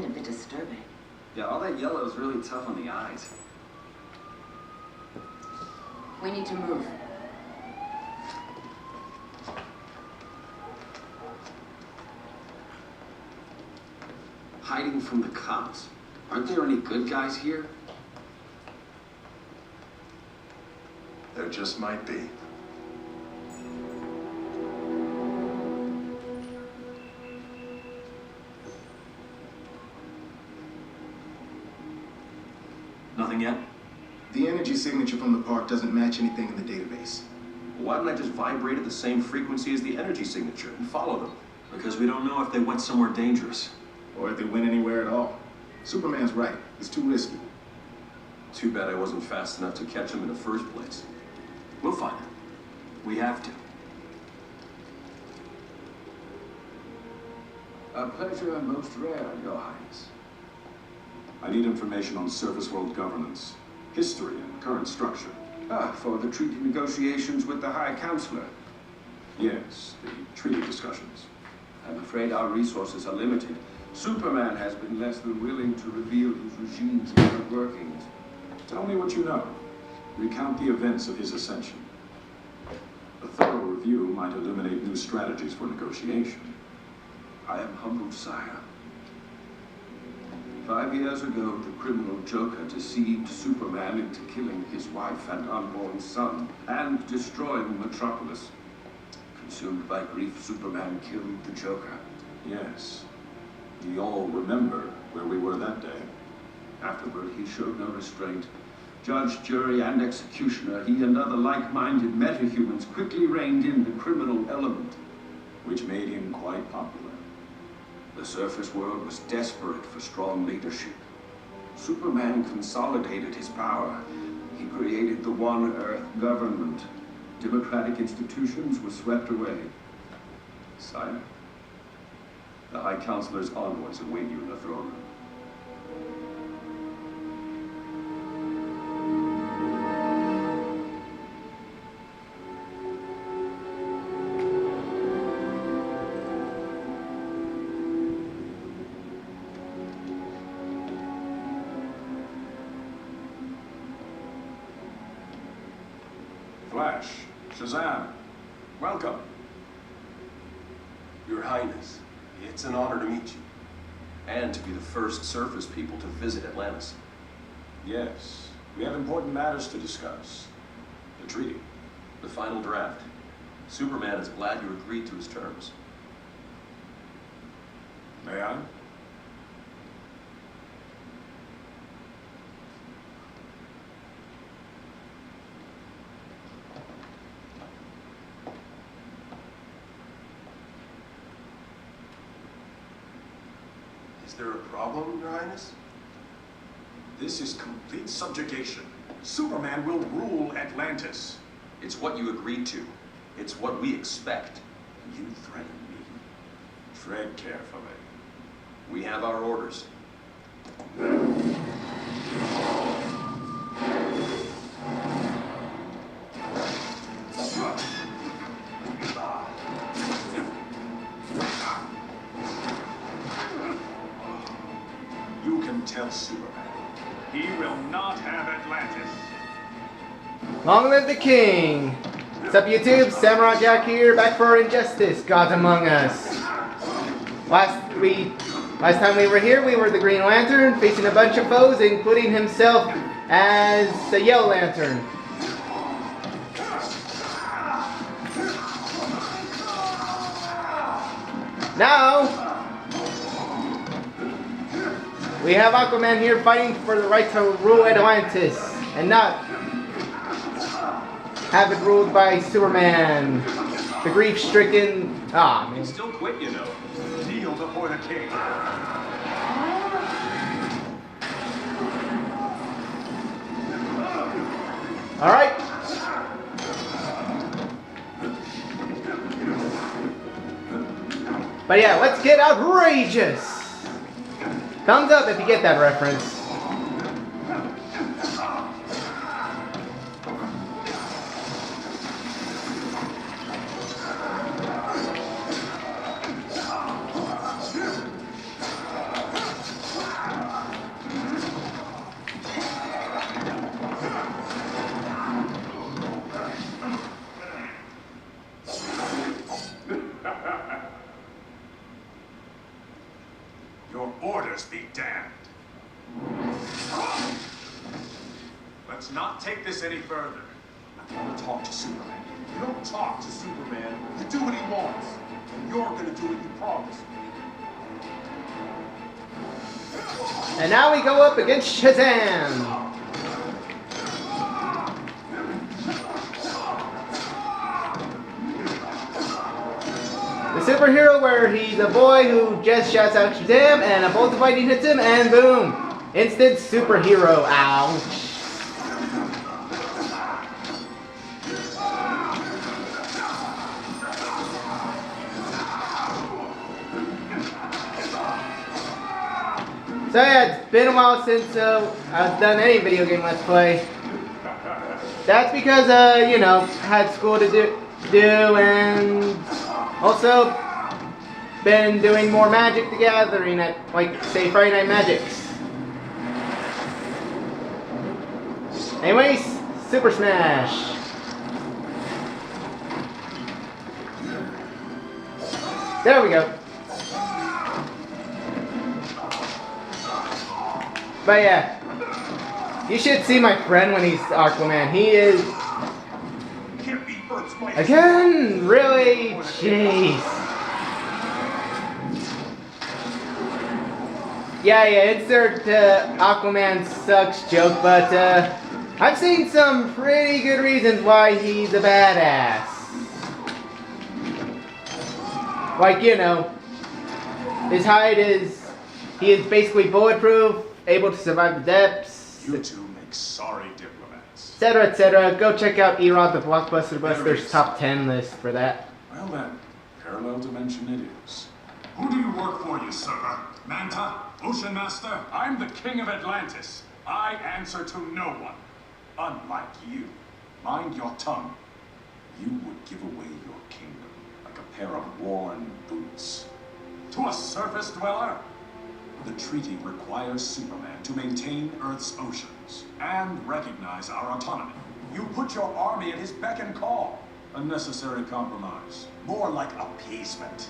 and a bit disturbing. Yeah, all that yellow is really tough on the eyes. We need to move. Hiding from the cops. Aren't there any good guys here? There just might be. Nothing yet? The energy signature from the park doesn't match anything in the database. Why don't I just vibrate at the same frequency as the energy signature and follow them? Because we don't know if they went somewhere dangerous. Or if they went anywhere at all. Superman's right. It's too risky. Too bad I wasn't fast enough to catch him in the first place. We'll find them. We have to. A pleasure most rare, Your Highness. I need information on surface world governance, history, and current structure. For the treaty negotiations with the High Counselor. Yes, the treaty discussions. I'm afraid our resources are limited. Superman has been less than willing to reveal his regime's inner workings. Tell me what you know. Recount the events of his ascension. A thorough review might illuminate new strategies for negotiation. I am humbled, sire. 5 years ago, the criminal Joker deceived Superman into killing his wife and unborn son, and destroying Metropolis. Consumed by grief, Superman killed the Joker. Yes. We all remember where we were that day. Afterward, he showed no restraint. Judge, jury, and executioner, he and other like-minded metahumans quickly reined in the criminal element. Which made him quite popular. The surface world was desperate for strong leadership. Superman consolidated his power. He created the One Earth government. Democratic institutions were swept away. Sire, the High Counselor's envoys await you in the throne room. Flash, Shazam, welcome. Your Highness, it's an honor to meet you. And to be the first surface people to visit Atlantis. Yes, we have important matters to discuss. The treaty. The final draft. Superman is glad you agreed to his terms. May I? Is there a problem, Your Highness? This is complete subjugation. Superman will rule Atlantis. It's what you agreed to. It's what we expect. You threaten me. Tread carefully. We have our orders. You can tell Superman. He will not have Atlantis. Long live the king! What's up YouTube? Samurai Jack here, back for Injustice, Gods Among Us. Last time we were here, we were the Green Lantern, facing a bunch of foes, including himself as the Yellow Lantern. Now, we have Aquaman here fighting for the right to rule Atlantis, and not have it ruled by Superman, the grief-stricken. Ah, man. Still quit, you know. Kneel before the king. All right. But yeah, let's get outrageous. Thumbs up if you get that reference. Your orders be damned. Let's not take this any further. I want to talk to Superman. You don't talk to Superman. You do what he wants. And you're gonna do what you promised. And now we go up against Shazam. The superhero where he's a boy who just shouts out Shazam and a bolt of lightning hits him and boom. Instant superhero. Ouch. So yeah, it's been a while since I've done any video game Let's Play. That's because, you know, had school to do and also been doing more Magic the Gathering at, like, say, Friday Night Magics. Anyways, Super Smash. There we go. But yeah, you should see my friend when he's Aquaman. He is, again, really, jeez. Yeah, insert Aquaman sucks joke, but I've seen some pretty good reasons why he's a badass. Like, you know, his hide is, he is basically bulletproof, able to survive the depths, You two make sorry diplomats. etc., etc. Go check out Erod the Blockbuster Buster's top 10 list for that. Well then, parallel dimension it is. Who do you work for, you sucker? Manta? Ocean Master? I'm the king of Atlantis. I answer to no one. Unlike you. Mind your tongue. You would give away your kingdom like a pair of worn boots. To a surface dweller? The treaty requires Superman to maintain Earth's oceans and recognize our autonomy. You put your army at his beck and call. A necessary compromise. More like appeasement.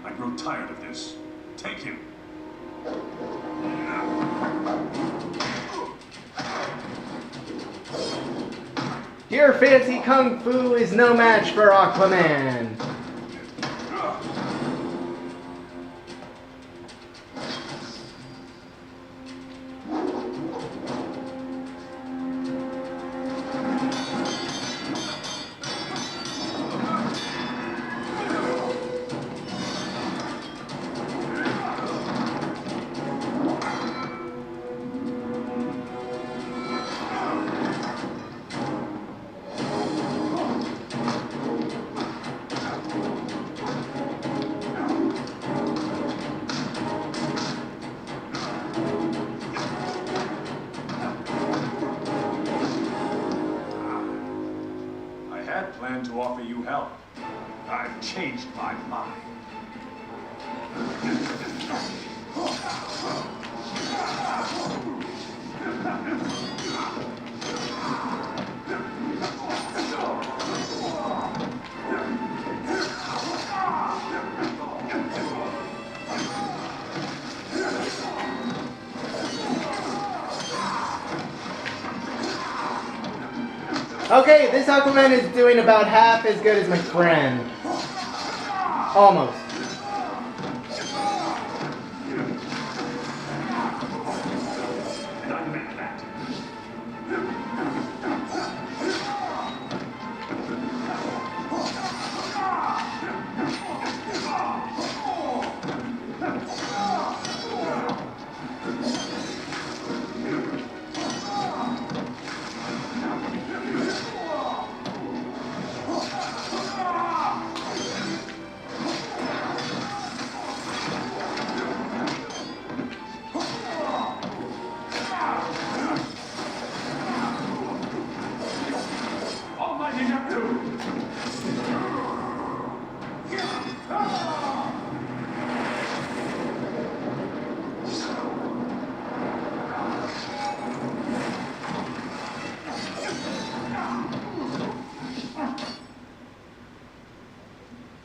I grow tired of this. Take him. Your fancy kung fu is no match for Aquaman. Planned to offer you help. I've changed my mind. Okay, this Aquaman is doing about half as good as my friend. Almost.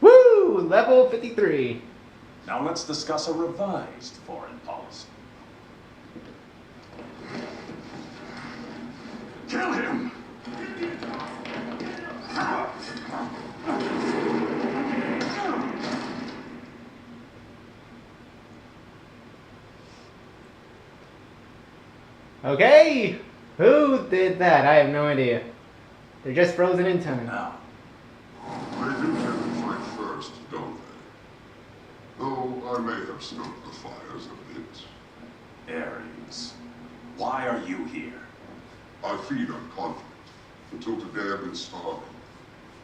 Woo! Level 53. Now let's discuss a revised foreign policy. Kill him! Okay, who did that? I have no idea. They're just frozen in time. Now, They do tend to fight first, don't they? Though I may have stoked the fires a bit. Ares, why are you here? I feed on conflict. Until today I've been starving.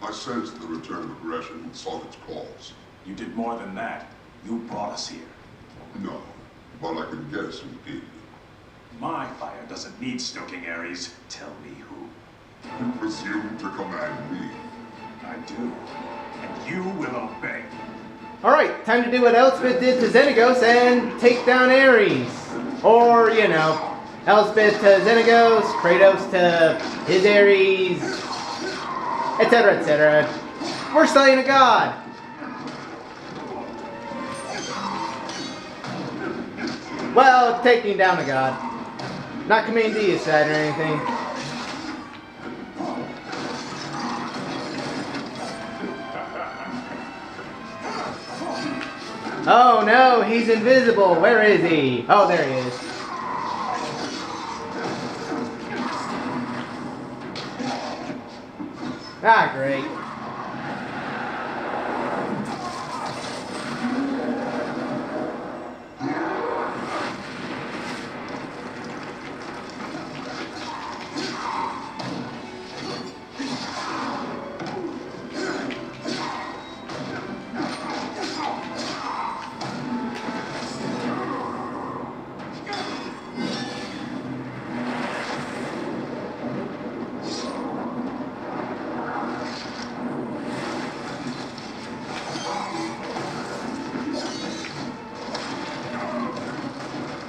I sensed the return of aggression and sought its cause. You did more than that. You brought us here. No, but I can guess who did. My fire doesn't need stoking, Ares. Tell me who. You presume to command me. I do. And you will obey. Alright, time to do what Elspeth did to Xenagos and take down Ares. Or, you know, Elspeth to Xenagos, Kratos to his Ares, etc., etc. We're slaying a god. Well, taking down a god. Not Command Deicide or anything. Oh no, he's invisible. Where is he? Oh, there he is. Ah, great.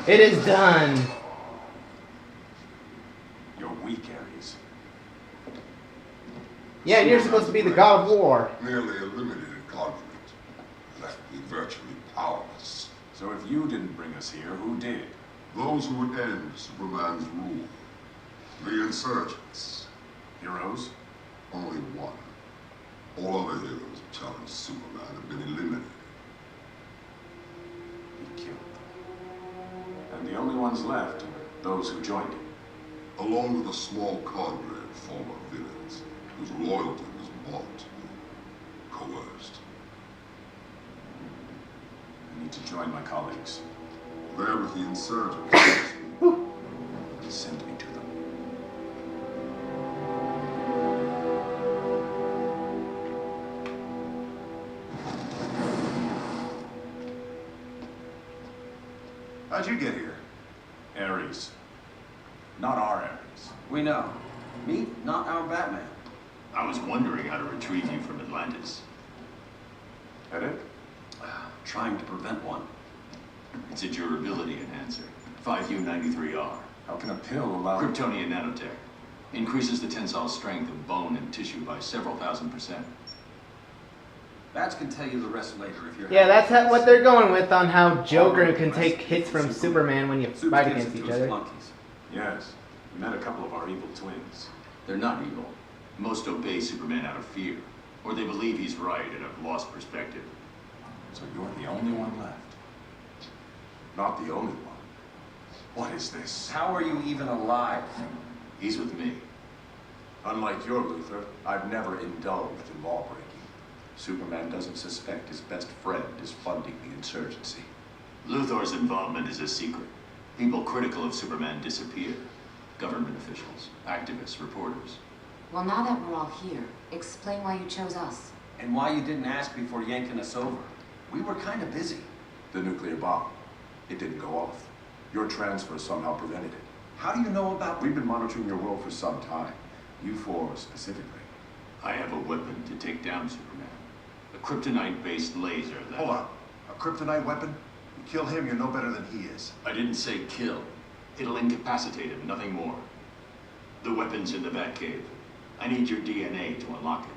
It is done. You're weak, Ares. Yeah, and you're supposed to be the god of war. Merely eliminated conflict. Left me virtually powerless. So if you didn't bring us here, who did? Those who would end Superman's rule. The insurgents. Heroes? Only one. All other heroes who challenged Superman have been eliminated. He killed them. And the only ones left are those who joined him. Along with a small cadre of former villains, whose loyalty was bought, coerced. I need to join my colleagues. There with the insurgents. Send me to them. How'd you get here? Ares. Not our Ares. We know. Me, not our Batman. I was wondering how to retrieve you from Atlantis. Headache? Trying to prevent one. It's a durability enhancer. 5U93R. How can a pill allow... Kryptonian nanotech. Increases the tensile strength of bone and tissue by several thousand%. Bats can tell you the rest later if you're... Yeah, that's what they're going with on how Joker can take hits from Superman when you Supes fight gives against it to each his other. flunkies. Yes. We met a couple of our evil twins. They're not evil. Most obey Superman out of fear. Or they believe he's right and have lost perspective. So you're the only one left. Not the only one. What is this? How are you even alive? He's with me. Unlike your Luthor, I've never indulged in lawbreaking. Superman doesn't suspect his best friend is funding the insurgency. Luthor's involvement is a secret. People critical of Superman disappear. Government officials, activists, reporters. Well, now that we're all here, explain why you chose us. And why you didn't ask before yanking us over. We were kind of busy. The nuclear bomb. It didn't go off. Your transfer somehow prevented it. How do you know about... We've been monitoring your world for some time. You four specifically. I have a weapon to take down Superman. A kryptonite-based laser that... Hold on. A kryptonite weapon? You kill him, you're no better than he is. I didn't say kill. It'll incapacitate him, nothing more. The weapon's in the Batcave. I need your DNA to unlock it.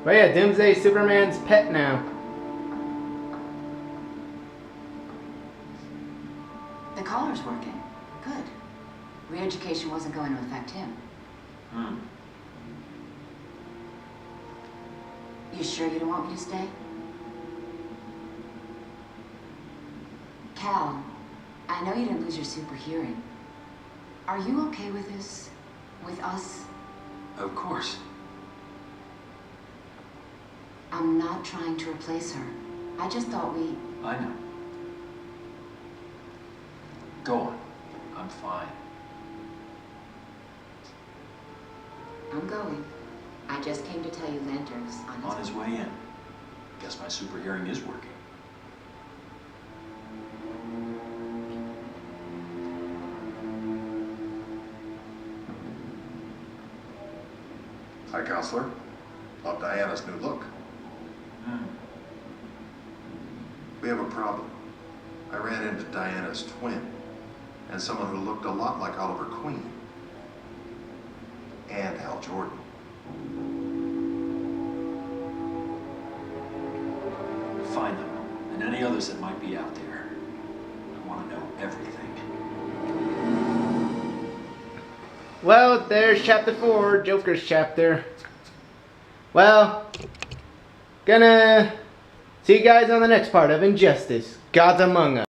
But yeah, Doomsday's Superman's pet now. The collar's working. Good. Re-education wasn't going to affect him. You sure you don't want me to stay? Cal, I know you didn't lose your super hearing. Are you okay with this? With us? Of course. I'm not trying to replace her. I just thought we... I know. Go on. I'm fine. I'm going. I just came to tell you Lantern's On his way in. Guess my super hearing is working. Hi, Counselor. Love Diana's new look. We have a problem. I ran into Diana's twin, and someone who looked a lot like Oliver Queen. And Hal Jordan. Find them, and any others that might be out there. I want to know everything. Well, there's chapter 4, Joker's chapter. Well, gonna see you guys on the next part of Injustice: Gods Among Us.